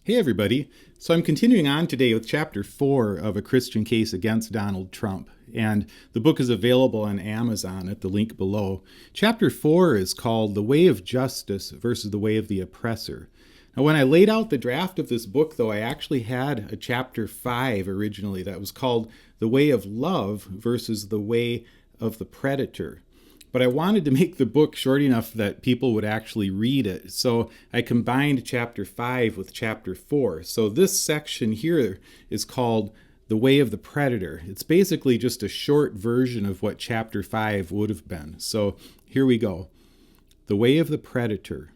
Hey everybody. So I'm continuing on today with Chapter 4 of A Christian Case Against Donald Trump, and the book is available on Amazon at the link below. Chapter 4 is called The Way of Justice versus the Way of the Oppressor. Now when I laid out the draft of this book, though, I actually had a Chapter 5 originally that was called The Way of Love versus the Way of the Predator. But I wanted to make the book short enough that people would actually read it. So I combined Chapter 5 with Chapter 4. So this section here is called The Way of the Predator. It's basically just a short version of what Chapter 5 would have been. So here we go. The Way of the Predator.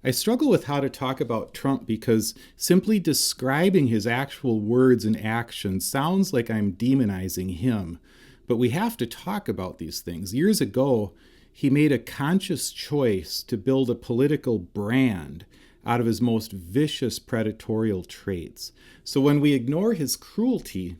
I struggle with how to talk about Trump because simply describing his actual words and actions sounds like I'm demonizing him. But we have to talk about these things. Years ago, he made a conscious choice to build a political brand out of his most vicious predatorial traits. So when we ignore his cruelty,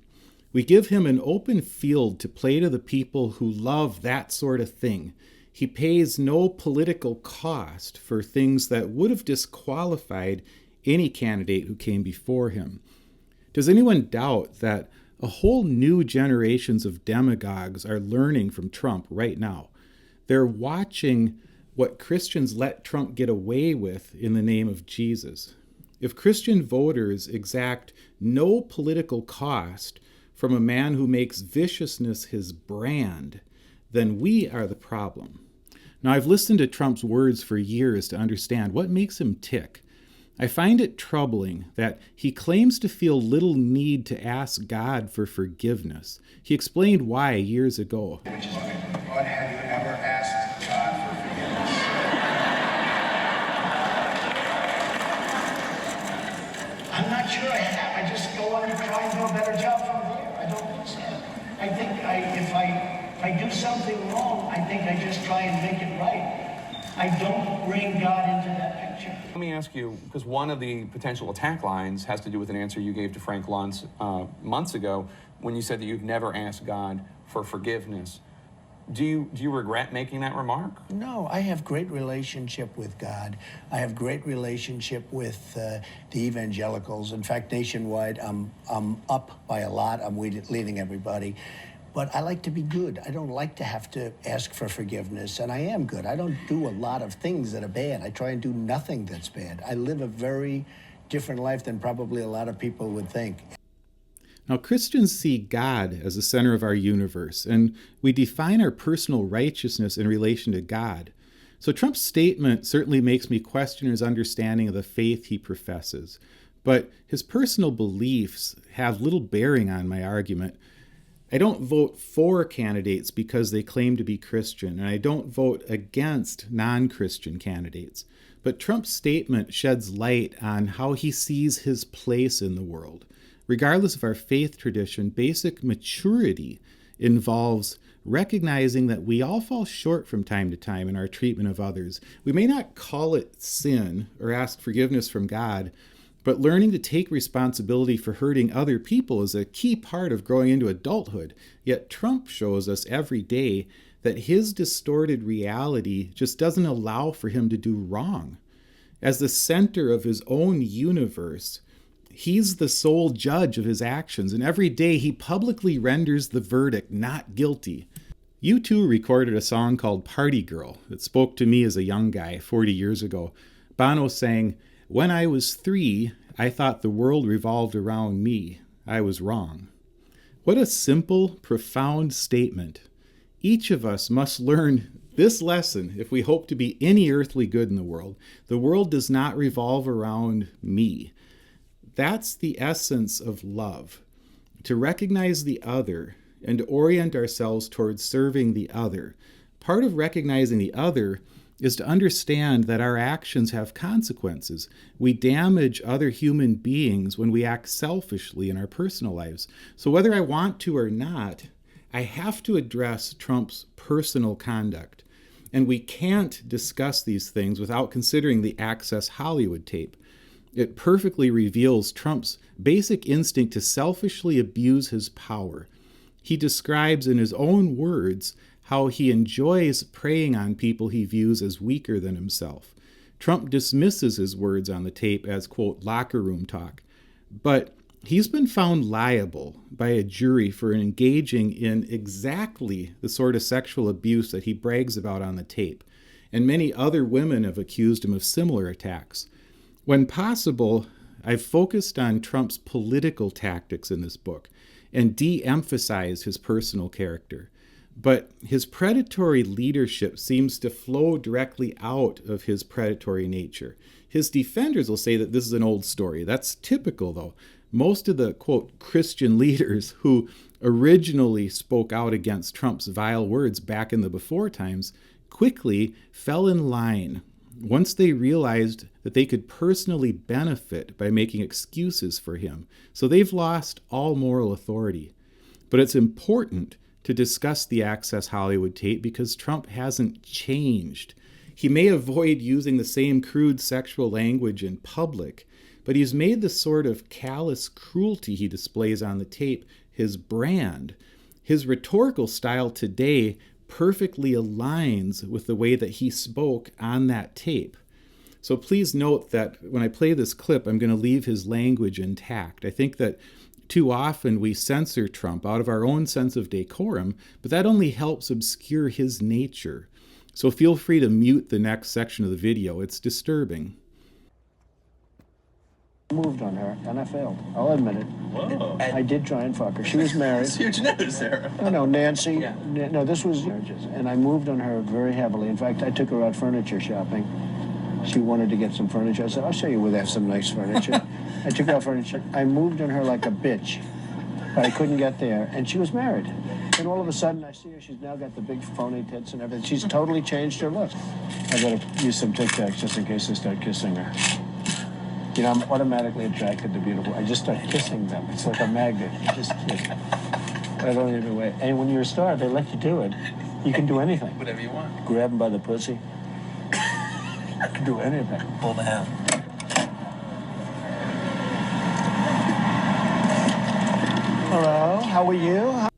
we give him an open field to play to the people who love that sort of thing. He pays no political cost for things that would have disqualified any candidate who came before him. Does anyone doubt that a whole new generations of demagogues are learning from Trump right now? They're watching what Christians let Trump get away with in the name of Jesus. If Christian voters exact no political cost from a man who makes viciousness his brand, then we are the problem. Now, I've listened to Trump's words for years to understand what makes him tick. I find it troubling that he claims to feel little need to ask God for forgiveness. He explained why years ago. Which is, what have you ever asked God for forgiveness? I'm not sure I have. I just go on and try and do a better job from there. I don't think so. I think if I do something wrong, I think I just try and make it right. I don't bring God into that picture. Let me ask you, because one of the potential attack lines has to do with an answer you gave to Frank Luntz months ago when you said that you've never asked God for forgiveness. Do you regret making that remark? No, I have great relationship with God. I have great relationship with the evangelicals. In fact, nationwide, I'm up by a lot. I'm leading everybody. But I like to be good. I don't like to have to ask for forgiveness, and I am good. I don't do a lot of things that are bad. I try and do nothing that's bad. I live a very different life than probably a lot of people would think. Now, Christians see God as the center of our universe, and we define our personal righteousness in relation to God. So Trump's statement certainly makes me question his understanding of the faith he professes. But his personal beliefs have little bearing on my argument. I don't vote for candidates because they claim to be Christian, and I don't vote against non-Christian candidates. But Trump's statement sheds light on how he sees his place in the world. Regardless of our faith tradition, basic maturity involves recognizing that we all fall short from time to time in our treatment of others. We may not call it sin or ask forgiveness from God, but learning to take responsibility for hurting other people is a key part of growing into adulthood. Yet Trump shows us every day that his distorted reality just doesn't allow for him to do wrong. As the center of his own universe, he's the sole judge of his actions, and every day he publicly renders the verdict not guilty. U2 recorded a song called Party Girl that spoke to me as a young guy 40 years ago. Bono sang, "When I was 3, I thought the world revolved around me. I was wrong." What a simple, profound statement. Each of us must learn this lesson if we hope to be any earthly good in the world. The world does not revolve around me. That's the essence of love, to recognize the other and orient ourselves towards serving the other. Part of recognizing the other is to understand that our actions have consequences. We damage other human beings when we act selfishly in our personal lives. So whether I want to or not, I have to address Trump's personal conduct. And we can't discuss these things without considering the Access Hollywood tape. It perfectly reveals Trump's basic instinct to selfishly abuse his power. He describes in his own words how he enjoys preying on people he views as weaker than himself. Trump dismisses his words on the tape as, quote, locker room talk. But he's been found liable by a jury for engaging in exactly the sort of sexual abuse that he brags about on the tape. And many other women have accused him of similar attacks. When possible, I've focused on Trump's political tactics in this book and de-emphasized his personal character. But his predatory leadership seems to flow directly out of his predatory nature. His defenders will say that this is an old story. That's typical, though. Most of the, quote, Christian leaders who originally spoke out against Trump's vile words back in the before times quickly fell in line once they realized that they could personally benefit by making excuses for him. So they've lost all moral authority. But it's important to discuss the Access Hollywood tape because Trump hasn't changed. He may avoid using the same crude sexual language in public, but he's made the sort of callous cruelty he displays on the tape his brand. His rhetorical style today perfectly aligns with the way that he spoke on that tape. So please note that when I play this clip, I'm going to leave his language intact. I think that too often we censor Trump out of our own sense of decorum, but that only helps obscure his nature. So feel free to mute the next section of the video. It's disturbing. Moved on her, and I failed. I'll admit it. Whoa. I did try and fuck her. She was married. It's huge news there. No, Nancy. Yeah. No, this was marriages. And I moved on her very heavily. In fact, I took her out furniture shopping. She wanted to get some furniture. I said, I'll show you where they have some nice furniture. I took her out furniture. I moved on her like a bitch, but I couldn't get there. And she was married. And all of a sudden, I see her. She's now got the big phony tits and everything. She's totally changed her look. I got to use some Tic Tacs just in case I start kissing her. You know, I'm automatically attracted to beautiful. I just start kissing them. It's like a magnet. You just kiss. I don't even wait. And when you're a star, they let you do it. You can do anything. Whatever you want. Grab them by the pussy. I can do anything. Pull the hand. Hello, how are you?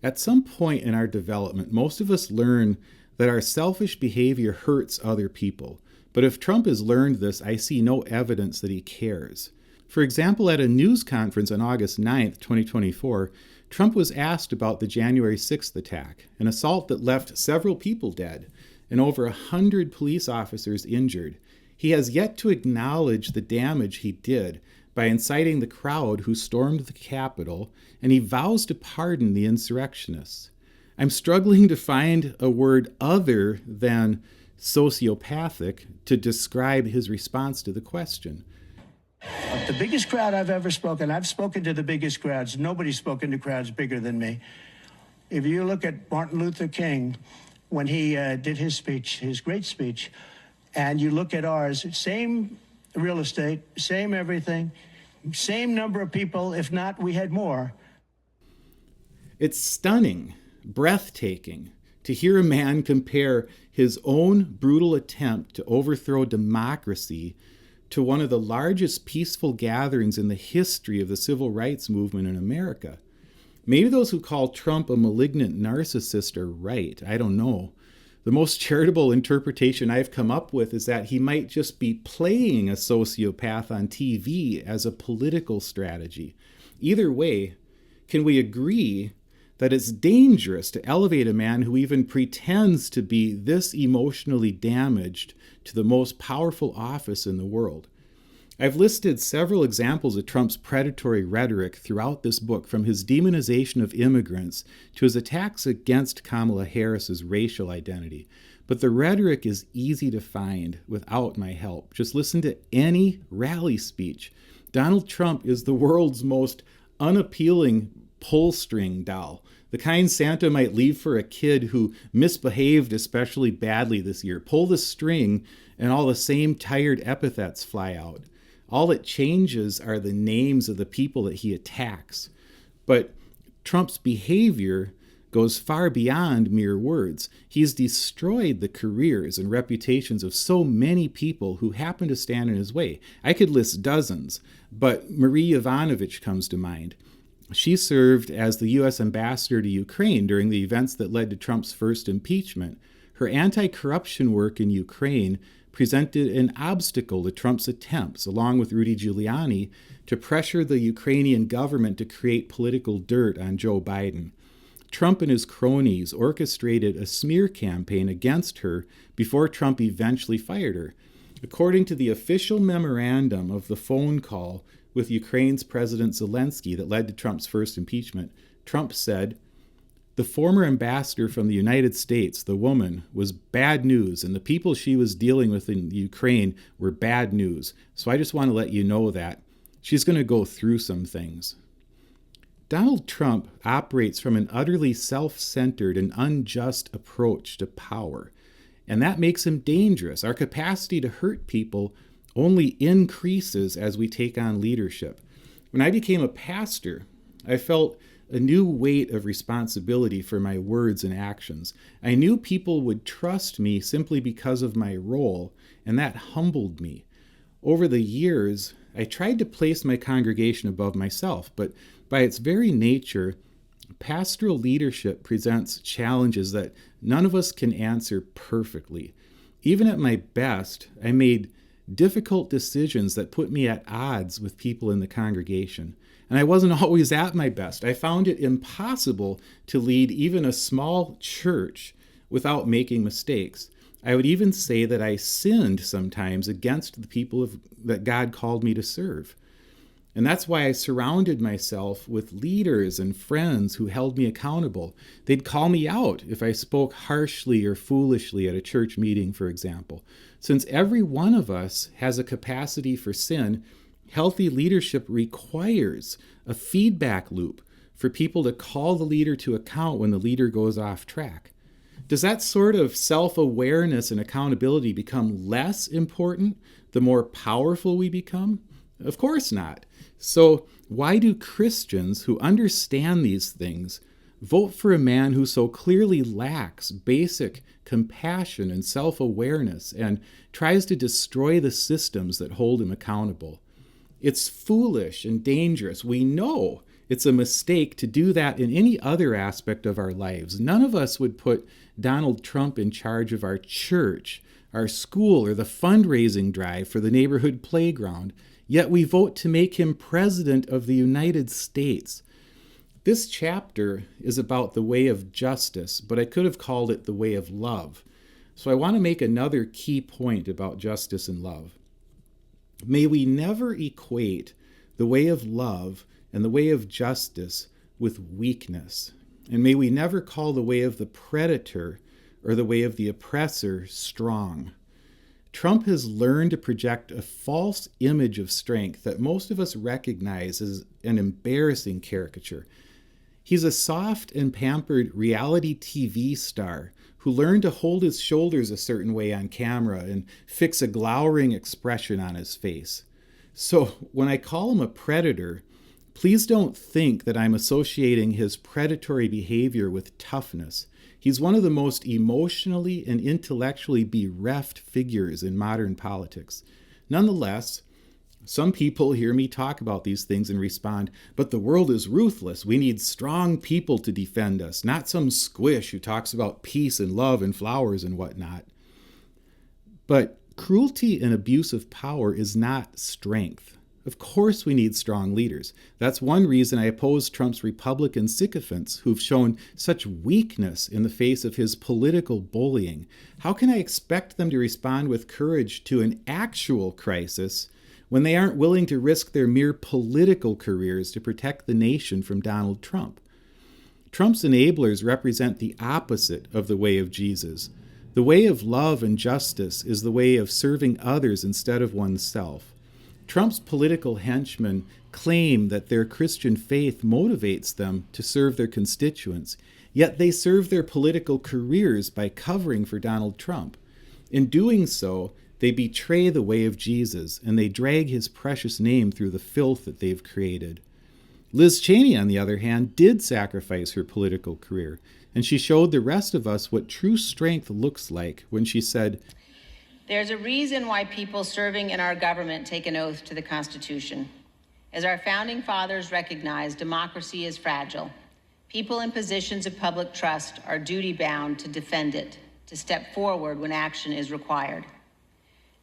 At some point in our development, most of us learn that our selfish behavior hurts other people. But if Trump has learned this, I see no evidence that he cares. For example, at a news conference on August 9th, 2024, Trump was asked about the January 6th attack, an assault that left several people dead and over 100 police officers injured. He has yet to acknowledge the damage he did by inciting the crowd who stormed the Capitol, and he vows to pardon the insurrectionists. I'm struggling to find a word other than sociopathic to describe his response to the question. The biggest crowd I've ever spoken, I've spoken to the biggest crowds. Nobody's spoken to crowds bigger than me. If you look at Martin Luther King, when he did his speech, his great speech, and you look at ours, same real estate, same everything, same number of people, if not, we had more. It's stunning, breathtaking, to hear a man compare his own brutal attempt to overthrow democracy to one of the largest peaceful gatherings in the history of the civil rights movement in America. Maybe those who call Trump a malignant narcissist are right. I don't know. The most charitable interpretation I've come up with is that he might just be playing a sociopath on TV as a political strategy. Either way, can we agree that it's dangerous to elevate a man who even pretends to be this emotionally damaged to the most powerful office in the world? I've listed several examples of Trump's predatory rhetoric throughout this book, from his demonization of immigrants to his attacks against Kamala Harris's racial identity. But the rhetoric is easy to find without my help. Just listen to any rally speech. Donald Trump is the world's most unappealing pull string doll, the kind Santa might leave for a kid who misbehaved especially badly this year. Pull the string and all the same tired epithets fly out. All it changes are the names of the people that he attacks. But Trump's behavior goes far beyond mere words. He's destroyed the careers and reputations of so many people who happen to stand in his way. I could list dozens, but Marie Yovanovitch comes to mind. She served as the U.S. ambassador to Ukraine during the events that led to Trump's first impeachment. Her anti-corruption work in Ukraine presented an obstacle to Trump's attempts, along with Rudy Giuliani, to pressure the Ukrainian government to create political dirt on Joe Biden. Trump and his cronies orchestrated a smear campaign against her before Trump eventually fired her. According to the official memorandum of the phone call with Ukraine's President Zelensky that led to Trump's first impeachment, Trump said, "The former ambassador from the United States, the woman, was bad news, and the people she was dealing with in Ukraine were bad news. So I just want to let you know that. She's going to go through some things." Donald Trump operates from an utterly self-centered and unjust approach to power, and that makes him dangerous. Our capacity to hurt people only increases as we take on leadership. When I became a pastor, I felt a new weight of responsibility for my words and actions. I knew people would trust me simply because of my role, and that humbled me. Over the years, I tried to place my congregation above myself, but by its very nature, pastoral leadership presents challenges that none of us can answer perfectly. Even at my best, I made difficult decisions that put me at odds with people in the congregation. And I wasn't always at my best. I found it impossible to lead even a small church without making mistakes. I would even say that I sinned sometimes against the people that God called me to serve. And that's why I surrounded myself with leaders and friends who held me accountable. They'd call me out if I spoke harshly or foolishly at a church meeting, for example. Since every one of us has a capacity for sin, healthy leadership requires a feedback loop for people to call the leader to account when the leader goes off track. Does that sort of self-awareness and accountability become less important the more powerful we become? Of course not. So why do Christians who understand these things vote for a man who so clearly lacks basic compassion and self-awareness and tries to destroy the systems that hold him accountable? It's foolish and dangerous. We know it's a mistake to do that in any other aspect of our lives. None of us would put Donald Trump in charge of our church, our school, or the fundraising drive for the neighborhood playground. Yet we vote to make him president of the United States. This chapter is about the way of justice, but I could have called it the way of love. So I want to make another key point about justice and love. May we never equate the way of love and the way of justice with weakness. And may we never call the way of the predator or the way of the oppressor strong. Trump has learned to project a false image of strength that most of us recognize as an embarrassing caricature. He's a soft and pampered reality TV star who learned to hold his shoulders a certain way on camera and fix a glowering expression on his face. So when I call him a predator, please don't think that I'm associating his predatory behavior with toughness. He's one of the most emotionally and intellectually bereft figures in modern politics. Nonetheless, some people hear me talk about these things and respond, "But the world is ruthless. We need strong people to defend us, not some squish who talks about peace and love and flowers and whatnot." But cruelty and abuse of power is not strength. Of course we need strong leaders. That's one reason I oppose Trump's Republican sycophants who've shown such weakness in the face of his political bullying. How can I expect them to respond with courage to an actual crisis when they aren't willing to risk their mere political careers to protect the nation from Donald Trump? Trump's enablers represent the opposite of the way of Jesus. The way of love and justice is the way of serving others instead of oneself. Trump's political henchmen claim that their Christian faith motivates them to serve their constituents, yet they serve their political careers by covering for Donald Trump. In doing so, they betray the way of Jesus, and they drag his precious name through the filth that they've created. Liz Cheney, on the other hand, did sacrifice her political career, and she showed the rest of us what true strength looks like when she said, "There's a reason why people serving in our government take an oath to the Constitution. As our founding fathers recognized, democracy is fragile. People in positions of public trust are duty-bound to defend it, to step forward when action is required.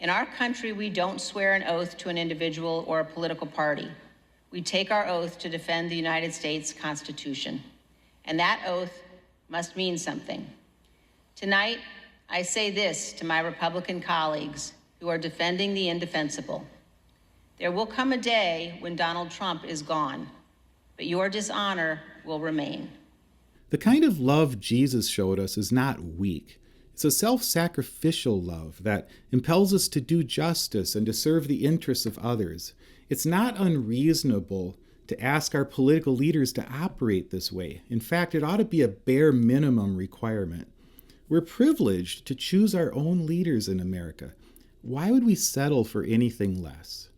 In our country, we don't swear an oath to an individual or a political party. We take our oath to defend the United States Constitution, and that oath must mean something. Tonight, I say this to my Republican colleagues who are defending the indefensible. There will come a day when Donald Trump is gone, but your dishonor will remain. The kind of love Jesus showed us is not weak. It's a self-sacrificial love that impels us to do justice and to serve the interests of others. It's not unreasonable to ask our political leaders to operate this way. In fact, it ought to be a bare minimum requirement. We're privileged to choose our own leaders in America. Why would we settle for anything less?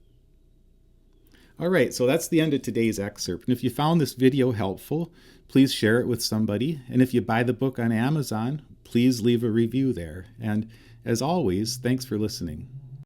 All right, so that's the end of today's excerpt. And if you found this video helpful, please share it with somebody. And if you buy the book on Amazon, please leave a review there. And as always, thanks for listening.